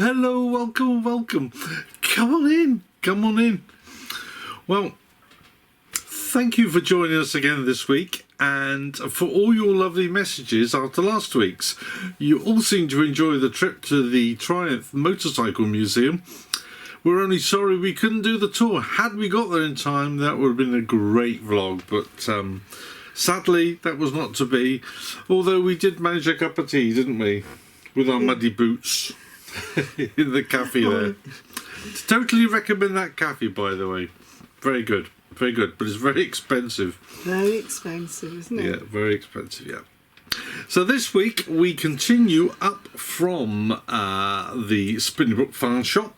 hello, welcome. Come on in. Well, thank you for joining us again this week and for all your lovely messages after last week's. You all seem to enjoy the trip to the Triumph Motorcycle Museum. We're only sorry we couldn't do the tour. Had we got there in time, that would have been a great vlog, but sadly that was not to be. Although we did manage a cup of tea, didn't we? With our muddy boots in the cafe there. Totally recommend that cafe, by the way. Very good, but it's very expensive. Very expensive, isn't it? Yeah, very expensive, yeah. So this week we continue up from the Spinnybrook Farm Shop,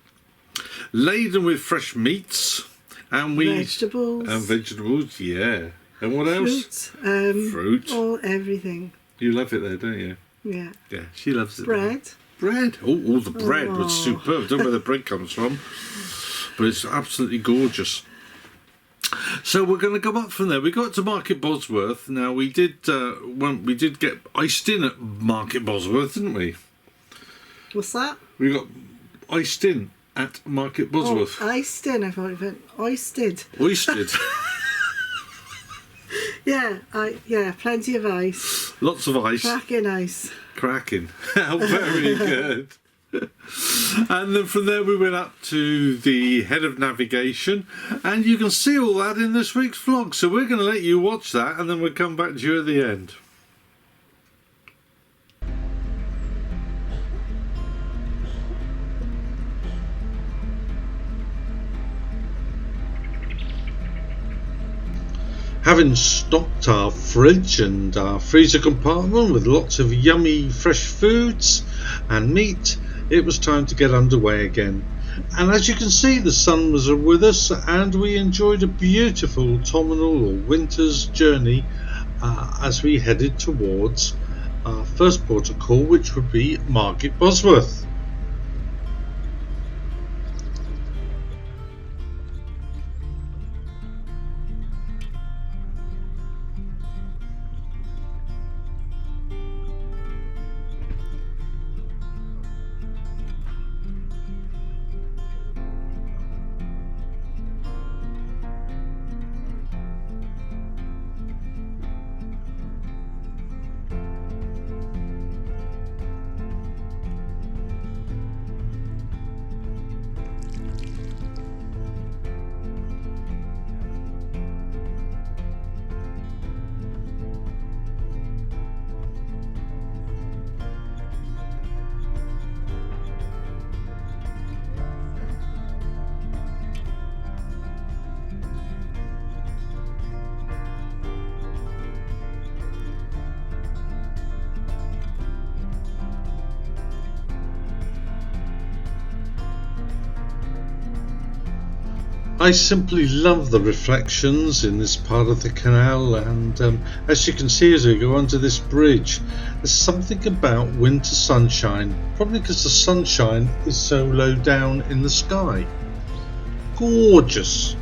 laden with fresh meats and vegetables, yeah. And what else? Fruit. Everything. You love it there, don't you? Yeah. Yeah, she loves it. Bread. Oh, the bread was superb. I don't know where the bread comes from, but it's absolutely gorgeous. So we're going to go up from there. We got to Market Bosworth. Now we did get iced in at Market Bosworth, didn't we? What's that? We got iced in at Market Bosworth. Oh, iced in. I thought you meant oisted. Oisted. Yeah, plenty of ice. Lots of ice. Cracking ice. Cracking. Very good. And then from there we went up to the head of navigation, and you can see all that in this week's vlog. So we're going to let you watch that, and then we'll come back to you at the end. Having stocked our fridge and our freezer compartment with lots of yummy fresh foods and meat, it was time to get underway again. And as you can see, the sun was with us and we enjoyed a beautiful autumnal or winter's journey as we headed towards our first port of call, which would be Market Bosworth. I simply love the reflections in this part of the canal, and as you can see as we go onto this bridge, there's something about winter sunshine, probably because the sunshine is so low down in the sky. Gorgeous.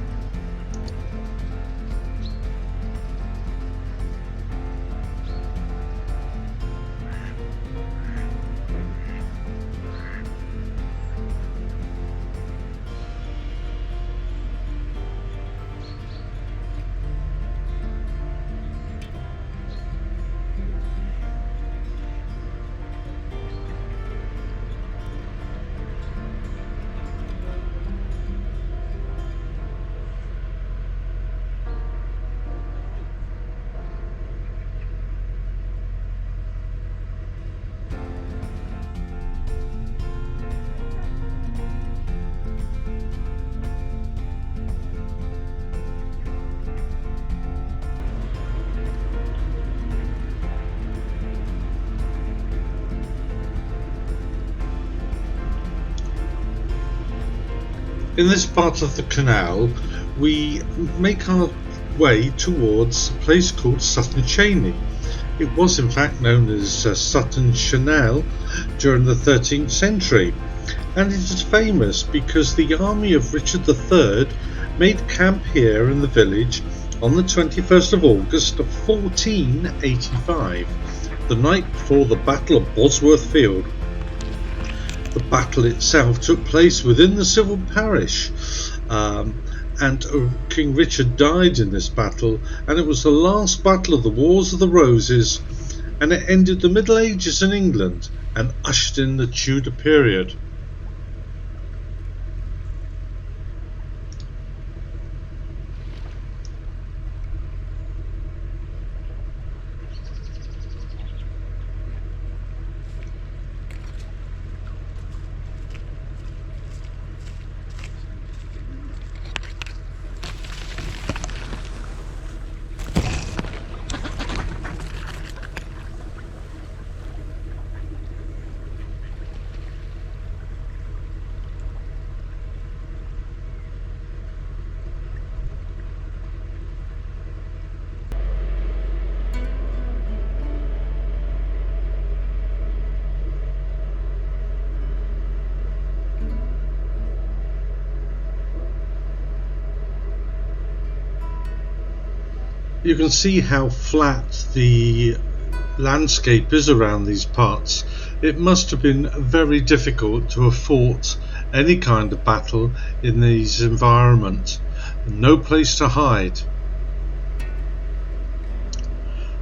In this part of the canal, we make our way towards a place called Sutton Cheney. It was in fact known as Sutton Chanel during the 13th century, and it is famous because the army of Richard III made camp here in the village on the 21st of August of 1485, the night before the Battle of Bosworth Field. The battle itself took place within the civil parish, and King Richard died in this battle, and it was the last battle of the Wars of the Roses, and it ended the Middle Ages in England and ushered in the Tudor period. You can see how flat the landscape is around these parts. It must have been very difficult to have fought any kind of battle in these environments. No place to hide.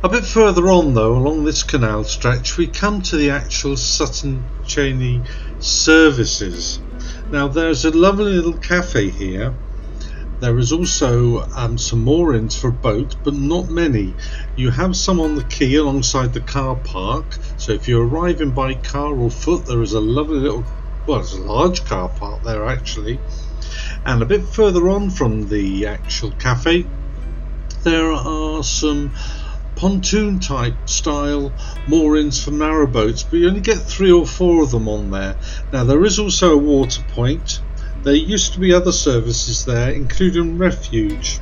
A bit further on though, along this canal stretch, we come to the actual Sutton Cheney services. Now there's a lovely little cafe here. There is also some moorings for a boat, but not many. You have some on the quay alongside the car park, so if you're arriving by car or foot, there is a lovely little, well, it's a large car park there actually. And a bit further on from the actual cafe, there are some pontoon type style moorings for narrowboats, but you only get 3 or 4 of them on there. Now there is also a water point. There used to be other services there, including refuge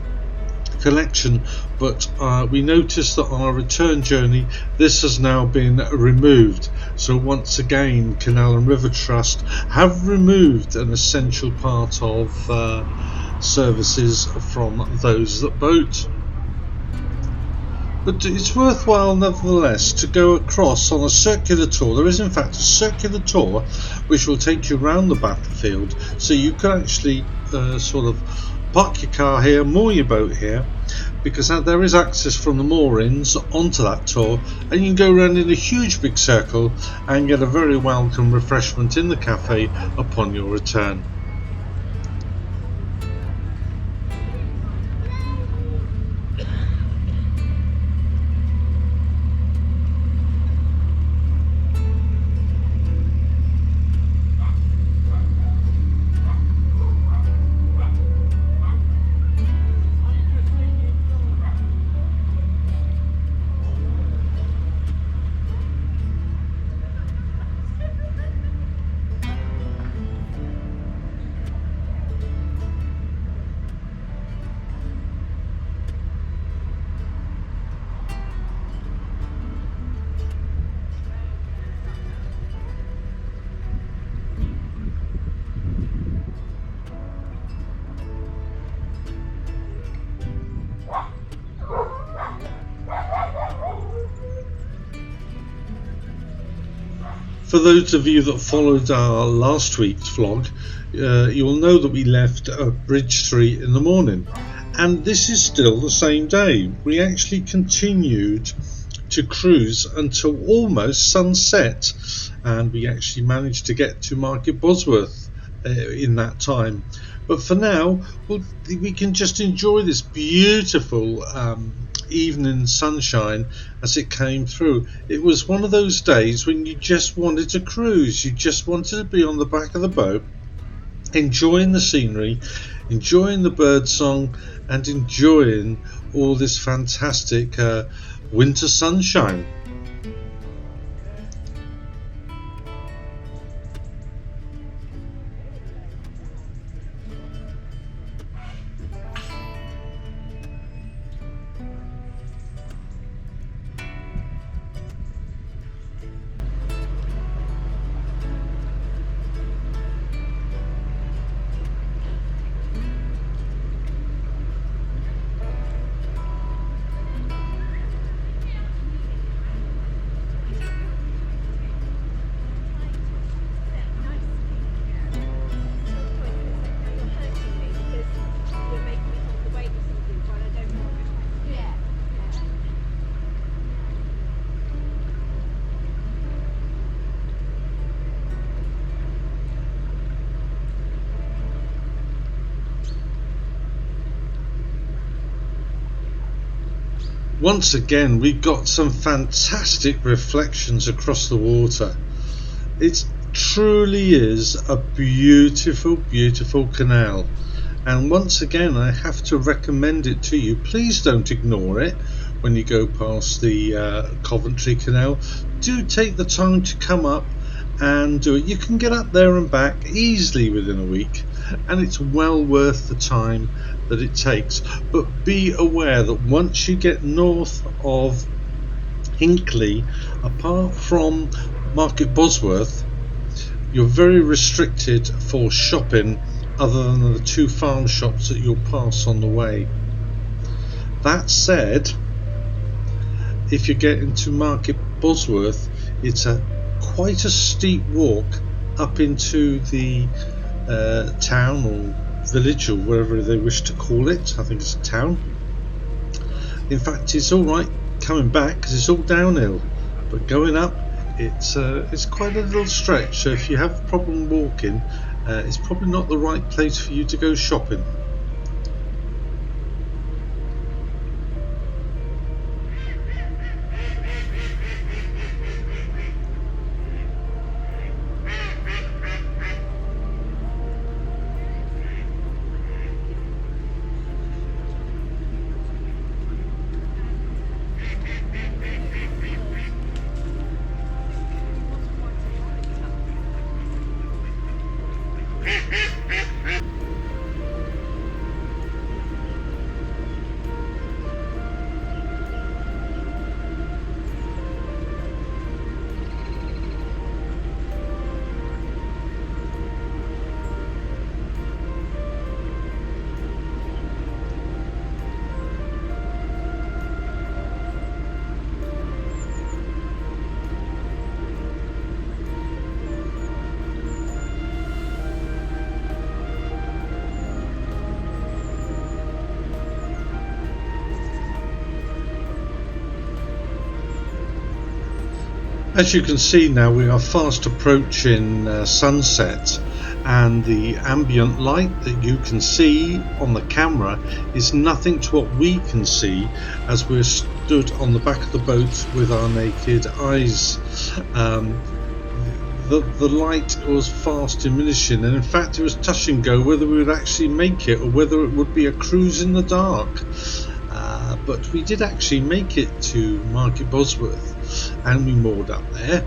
collection, but we noticed that on our return journey this has now been removed. So once again, Canal and River Trust have removed an essential part of services from those that boat. But it's worthwhile nevertheless to go across on a circular tour. There is in fact a circular tour which will take you around the battlefield, so you can actually sort of park your car here, moor your boat here, because there is access from the moorings onto that tour, and you can go around in a huge big circle and get a very welcome refreshment in the cafe upon your return. For those of you that followed our last week's vlog, you will know that we left Bridge Street in the morning, and this is still the same day. We actually continued to cruise until almost sunset, and we actually managed to get to Market Bosworth in that time. But for now, we can just enjoy this beautiful evening sunshine as it came through. It was one of those days when you just wanted to cruise. You just wanted to be on the back of the boat, enjoying the scenery, enjoying the bird song, and enjoying all this fantastic winter sunshine. Once again, we got some fantastic reflections across the water. It truly is a beautiful, beautiful canal. And once again, I have to recommend it to you. Please don't ignore it when you go past the Coventry Canal. Do take the time to come up and do it. You can get up there and back easily within a week, and it's well worth the time that it takes. But be aware that once you get north of Hinckley, apart from Market Bosworth, you're very restricted for shopping other than the 2 farm shops that you'll pass on the way. That said, if you get into Market Bosworth, it's quite a steep walk up into the town or village or whatever they wish to call it. I think it's a town. In fact, it's all right coming back because it's all downhill, but going up, it's quite a little stretch. So if you have a problem walking, it's probably not the right place for you to go shopping. As you can see now, we are fast approaching sunset, and the ambient light that you can see on the camera is nothing to what we can see as we're stood on the back of the boat with our naked eyes. The light was fast diminishing, and in fact it was touch and go whether we would actually make it or whether it would be a cruise in the dark. But we did actually make it to Market Bosworth, and we moored up there.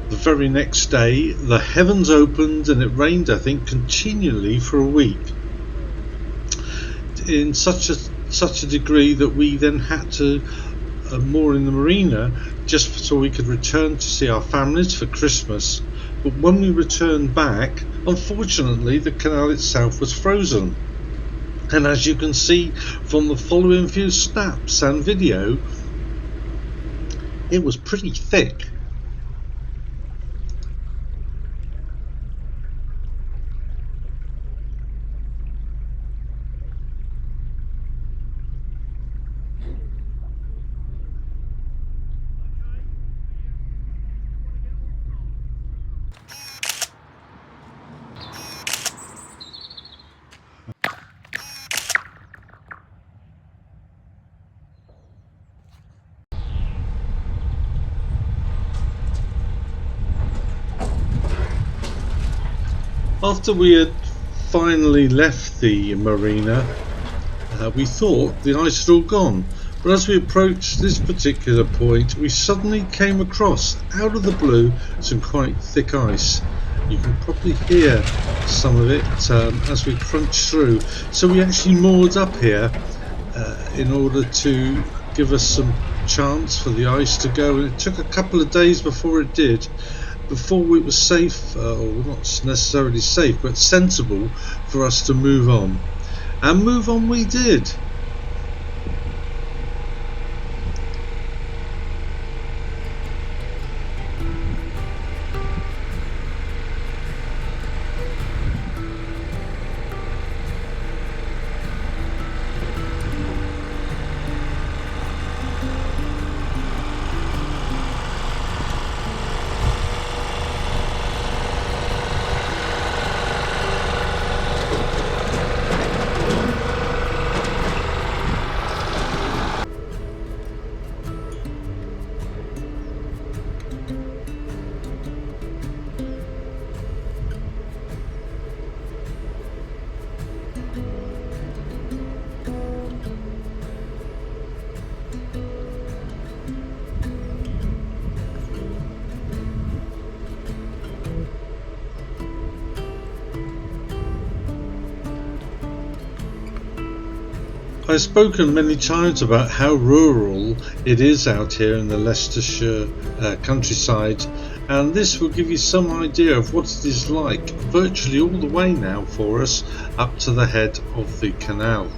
The very next day the heavens opened and it rained, I think, continually for a week, in such a degree that we then had to moor in the marina just so we could return to see our families for Christmas. But when we returned back, unfortunately the canal itself was frozen, and as you can see from the following few snaps and video, it was pretty thick. After we had finally left the marina, we thought the ice had all gone, but as we approached this particular point, we suddenly came across, out of the blue, some quite thick ice. You can probably hear some of it as we crunch through. So we actually moored up here in order to give us some chance for the ice to go, and it took a couple of days before it did, before it was safe, or not necessarily safe, but sensible for us to move on. And move on we did. I've spoken many times about how rural it is out here in the Leicestershire countryside, and this will give you some idea of what it is like virtually all the way now for us up to the head of the canal.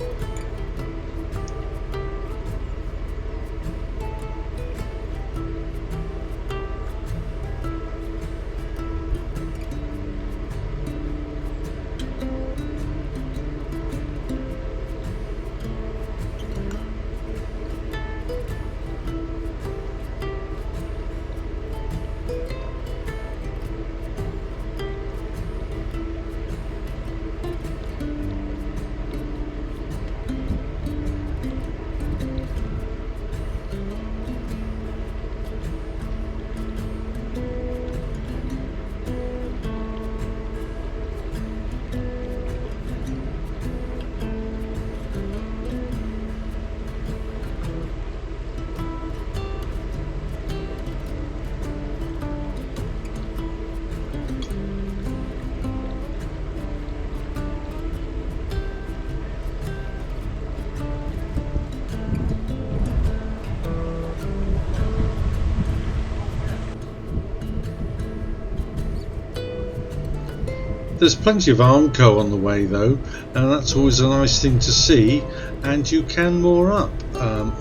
There's plenty of Armco on the way though, and that's always a nice thing to see, and you can moor up.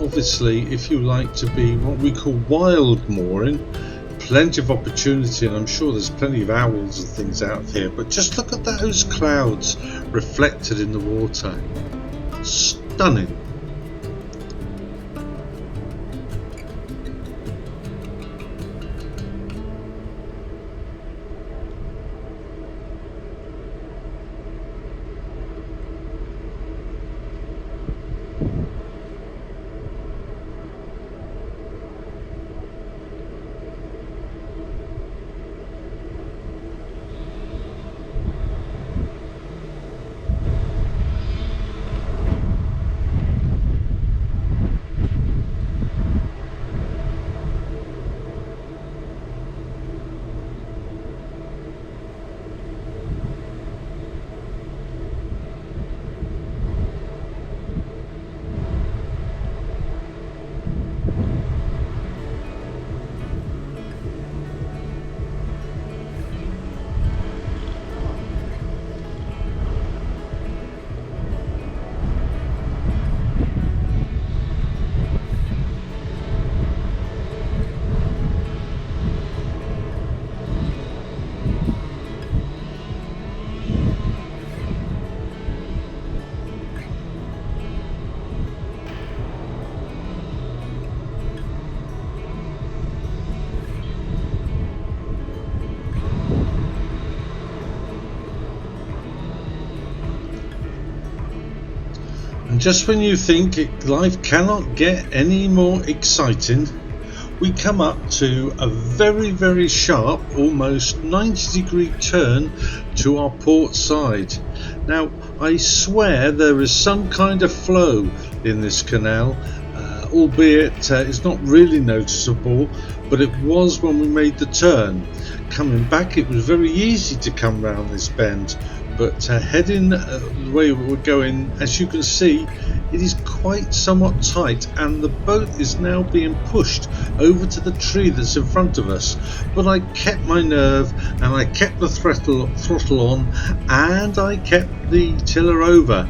Obviously, if you like to be what we call wild mooring, plenty of opportunity, and I'm sure there's plenty of owls and things out here, but just look at those clouds reflected in the water. Stunning. And just when you think life cannot get any more exciting, we come up to a very sharp, almost 90-degree turn to our port side. Now, I swear there is some kind of flow in this canal, albeit it's not really noticeable, but it was when we made the turn. Coming back, it was very easy to come round this bend, but heading the way we're going, as you can see, it is quite somewhat tight, and the boat is now being pushed over to the tree that's in front of us. But I kept my nerve, and I kept the throttle on, and I kept the tiller over.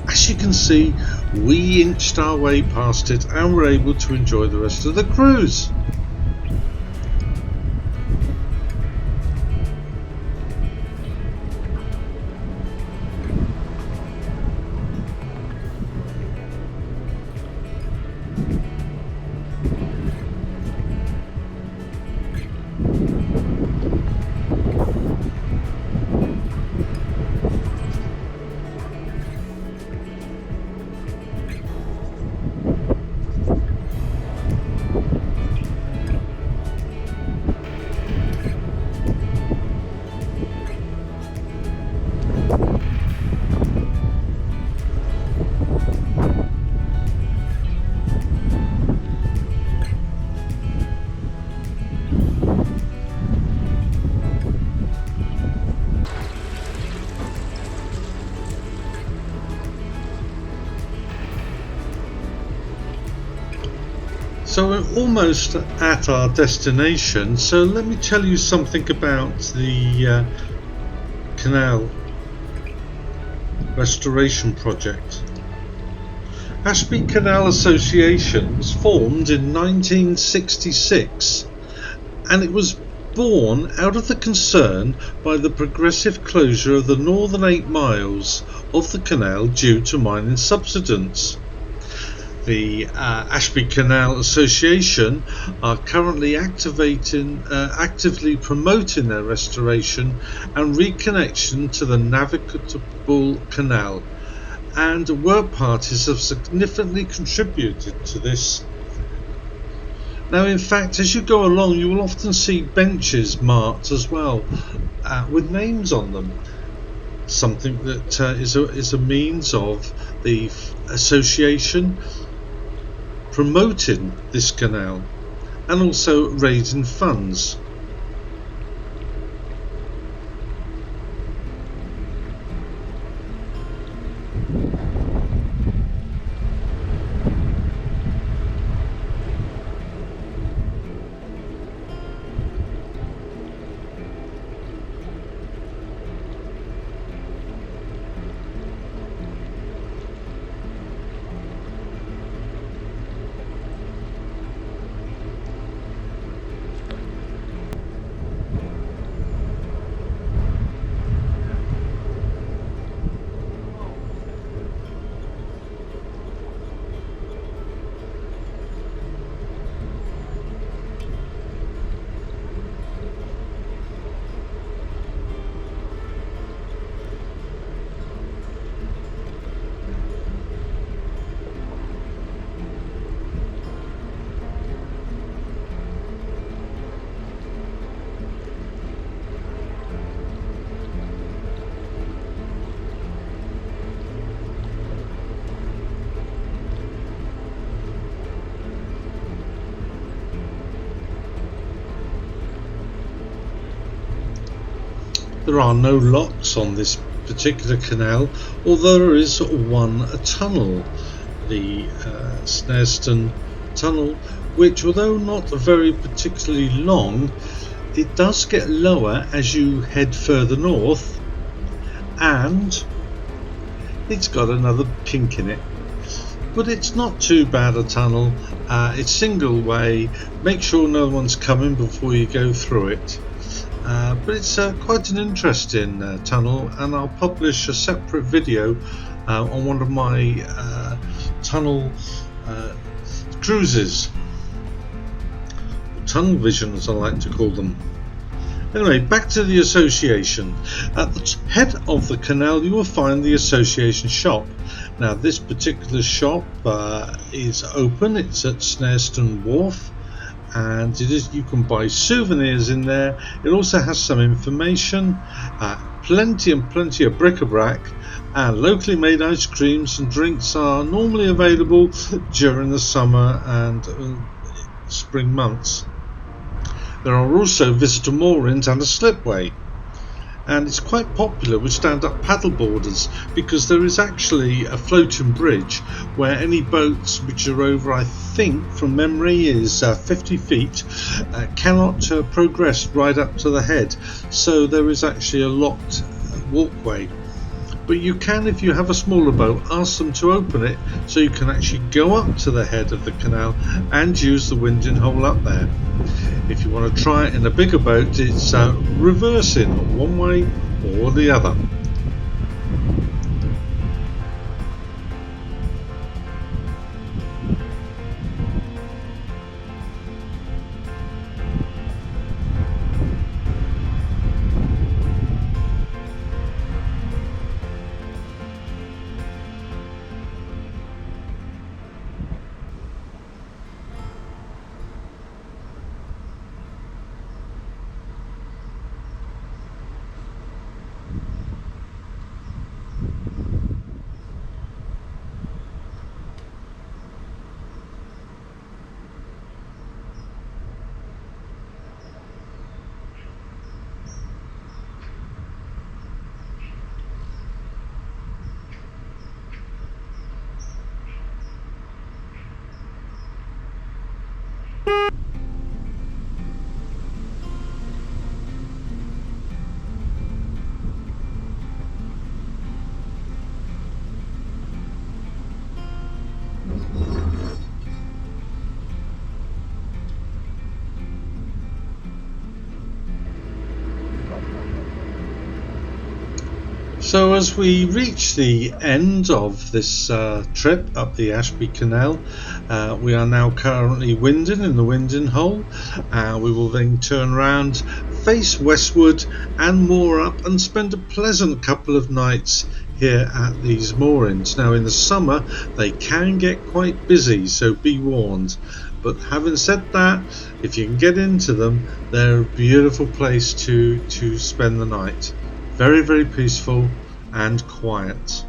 As you can see, we inched our way past it and were able to enjoy the rest of the cruise. So we're almost at our destination, so let me tell you something about the canal restoration project. Ashby Canal Association was formed in 1966, and it was born out of the concern by the progressive closure of the northern 8 miles of the canal due to mining subsidence. The Ashby Canal Association are currently actively promoting their restoration and reconnection to the navigable canal, and work parties have significantly contributed to this. Now, in fact, as you go along, you will often see benches marked as well, with names on them. Something that is a means of the association promoting this canal and also raising funds. There are no locks on this particular canal, although there is one tunnel, the Snareston Tunnel, which, although not very particularly long, it does get lower as you head further north, and it's got another kink in it. But it's not too bad a tunnel. It's single way. Make sure no one's coming before you go through it. But it's quite an interesting tunnel, and I'll publish a separate video on one of my tunnel cruises, tunnel vision as I like to call them. Anyway, back to the association. At the head of the canal you will find the association shop. Now this particular shop is open. It's at Snareston Wharf, and you can buy souvenirs in there. It also has some information, plenty of bric-a-brac, and locally made ice creams and drinks are normally available during the summer and spring months. There are also visitor moorings and a slipway, and it's quite popular with stand-up paddleboarders because there is actually a floating bridge where any boats which are over, I think from memory is 50 feet, cannot progress right up to the head, so there is actually a locked walkway. But you can, if you have a smaller boat, ask them to open it so you can actually go up to the head of the canal and use the winding hole up there. If you want to try it in a bigger boat, it's reversing one way or the other. So as we reach the end of this trip up the Ashby Canal, we are now currently winding in the winding hole. We will then turn round, face westward and moor up and spend a pleasant couple of nights here at these moorings. Now in the summer they can get quite busy, so be warned. But having said that, if you can get into them, they're a beautiful place to spend the night. Very, very peaceful and quiet.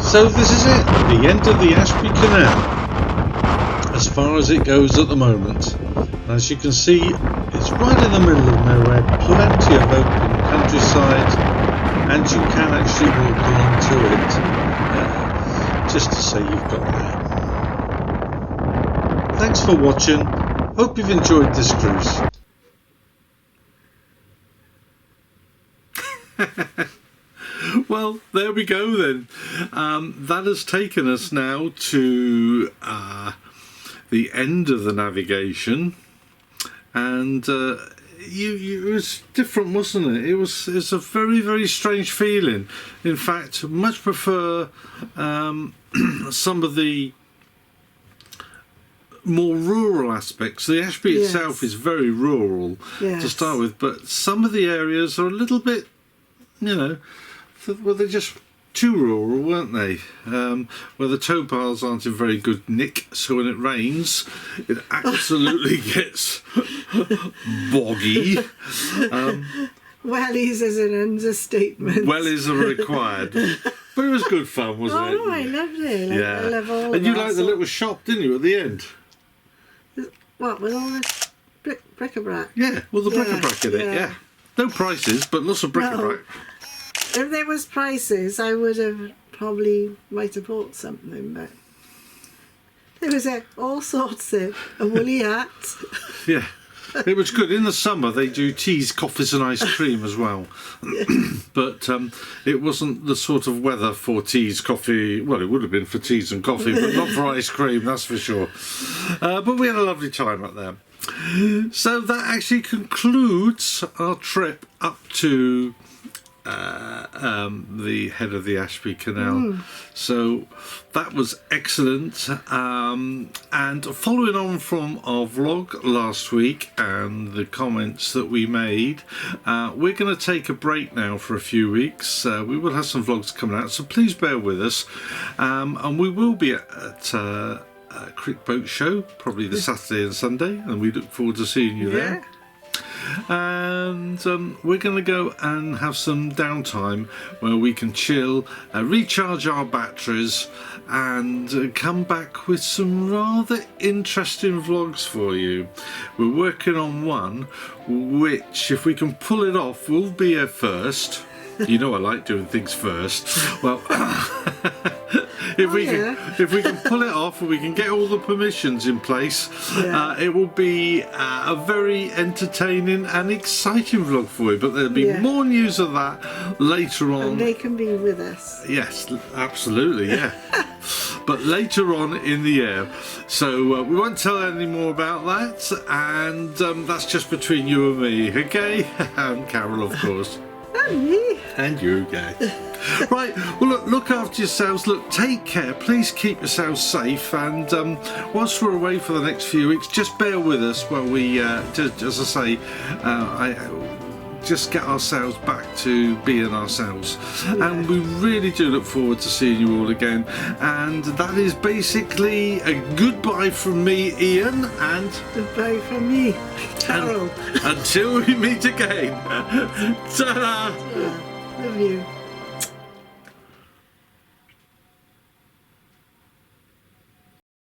So this is it, the end of the Ashby Canal, as far as it goes at the moment. As you can see, it's right in the middle of nowhere, plenty of open countryside, and you can actually walk along to it, just to say you've got there. Thanks for watching, hope you've enjoyed this cruise. Well, there we go then. That has taken us now to the end of the navigation, and it was different, wasn't it? It's a very, very strange feeling. In fact, much prefer some of the more rural aspects. The Ashby itself is very rural to start with, but some of the areas are a little bit, you know, well, they're just too rural, weren't they? Where the tow piles aren't in very good nick, so when it rains, it absolutely gets boggy. Wellies is an understatement. Wellies are required. But it was good fun, wasn't it? Oh, I loved it. I love all of And you that liked the little shop, didn't you, at the end? What, with all this bric-a-brac? Yeah, well, the bric-a-brac in it, yeah. No prices, but lots of bric-a-brac. No. If there was prices, I would have might have bought something, but there was all sorts of a woolly hat. Yeah, it was good. In the summer, they do teas, coffees and ice cream as well. But it wasn't the sort of weather for teas, coffee. Well, it would have been for teas and coffee, but not for ice cream, that's for sure. But we had a lovely time up there. So that actually concludes our trip up to the head of the Ashby Canal. So that was excellent. And following on from our vlog last week and the comments that we made, we're going to take a break now for a few weeks. We will have some vlogs coming out, so please bear with us. And we will be at Creek Boat Show, probably the Saturday and Sunday, and we look forward to seeing you there. And we're going to go and have some downtime where we can chill, recharge our batteries, and come back with some rather interesting vlogs for you. We're working on one which, if we can pull it off, will be a first. You know I like doing things first. Well, if we can pull it off and we can get all the permissions in place, it will be a very entertaining and exciting vlog for you. But there'll be more news of that later on. And they can be with us. Yes, absolutely, yeah. But later on in the year. So we won't tell any more about that, and that's just between you and me, okay? And Carol, of course. And me. And you, guys. Right, well, look after yourselves. Look, take care. Please keep yourselves safe. And whilst we're away for the next few weeks, just bear with us while we, just, as I say, just get ourselves back to being ourselves. And we really do look forward to seeing you all again. And that is basically a goodbye from me, Ian, and goodbye from me, Carol. Until we meet again. Ta-da! Love you.